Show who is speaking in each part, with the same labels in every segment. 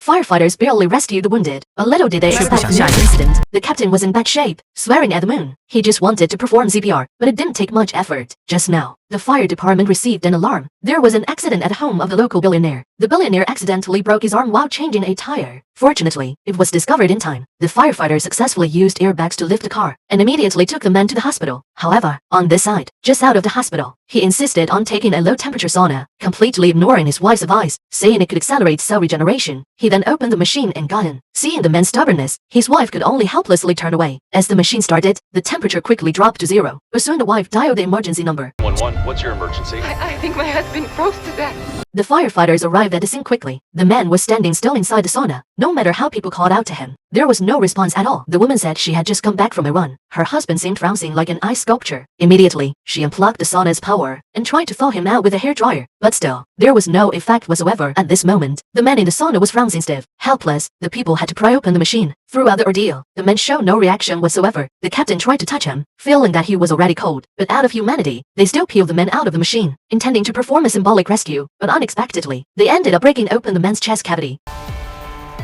Speaker 1: Firefighters barely rescued the wounded. A little did they expect the next incident. The captain was in bad shape, swearing at the moon. He just wanted to perform CPR, but it didn't take much effort. Just now, the fire department received an alarm. There was an accident at home of the local billionaire. The billionaire accidentally broke his arm while changing a tire. Fortunately, it was discovered in time. The firefighters successfully used airbags to lift the car and immediately took the man to the hospital. However, on this side, just out of the hospital, he insisted on taking a low-temperature sauna, completely ignoring his wife's advice, saying it could accelerate cell regeneration. He then opened the machine and got in. Seeing the man's stubbornness, his wife could only helplessly turn away. As the machine started, the temperature quickly dropped to 0. But soon the wife dialed the emergency number.
Speaker 2: 911, what's your emergency?
Speaker 3: I think my husband froze to death.
Speaker 1: The firefighters arrived at the scene quickly. The man was standing still inside the sauna. No matter how people called out to him, there was no response at all. The woman said she had just come back from a run. Her husband seemed frozen like an ice sculpture. Immediately, she unplugged the sauna's power and tried to thaw him out with a hairdryer. But still, there was no effect whatsoever at this moment. The man in the sauna was frozen stiff. Helpless, the people had to pry open the machine. Throughout the ordeal, the man showed no reaction whatsoever. The captain tried to touch him, feeling that he was already cold. But out of humanity, they still peeled the man out of the machine, intending to perform a symbolic rescue. But unexpectedly, they ended up breaking open the man's chest cavity.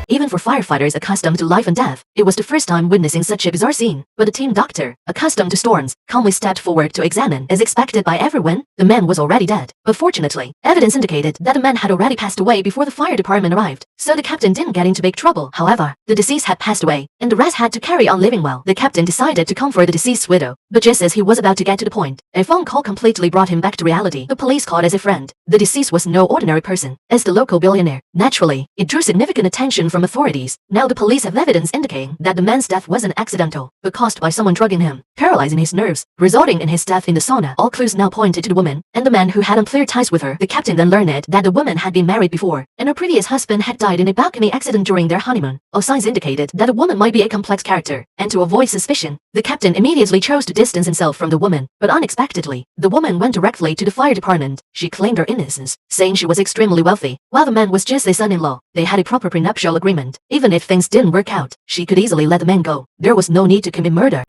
Speaker 1: Even for firefighters accustomed to life and death, it was the first time witnessing such a bizarre scene. But the team doctor, accustomed to storms, calmly stepped forward to examine. As expected by everyone, the man was already dead. But fortunately, evidence indicated that the man had already passed away before the fire department arrived, so the captain didn't get into big trouble. However, the deceased had passed away, and the rest had to carry on living well. The captain decided to comfort the deceased's widow, but just as he was about to get to the point, a phone call completely brought him back to reality. The police called as a friend. The deceased was no ordinary person. As the local billionaire, naturally, it drew significant attention from authorities. Now the police have evidence indicating that the man's death wasn't accidental, but caused by someone drugging him, paralyzing his nerves, resulting in his death in the sauna. All clues now pointed to the woman and the man who had unclear ties with her. The captain then learned that the woman had been married before, and her previous husband had died in a balcony accident during their honeymoon. All signs indicated that the woman might be a complex character, and to avoid suspicion, the captain immediately chose to distance himself from the woman. But unexpectedly, the woman went directly to the fire department. She claimed her innocence, saying she was extremely wealthy, while the man was just a son-in-law. They had a proper prenuptial agreement. Even if things didn't work out, she could easily let the man go. There was no need to commit murder.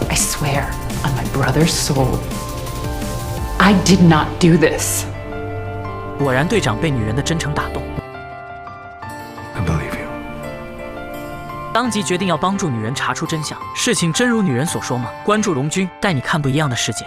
Speaker 4: I swear on my brother's soul, I did not do this.
Speaker 5: 果然队长被女人的真诚打动，
Speaker 2: I believe you.
Speaker 5: 当即决定要帮助女人查出真相。事情真如女人所说吗？关注龙君，带你看不一样的世界。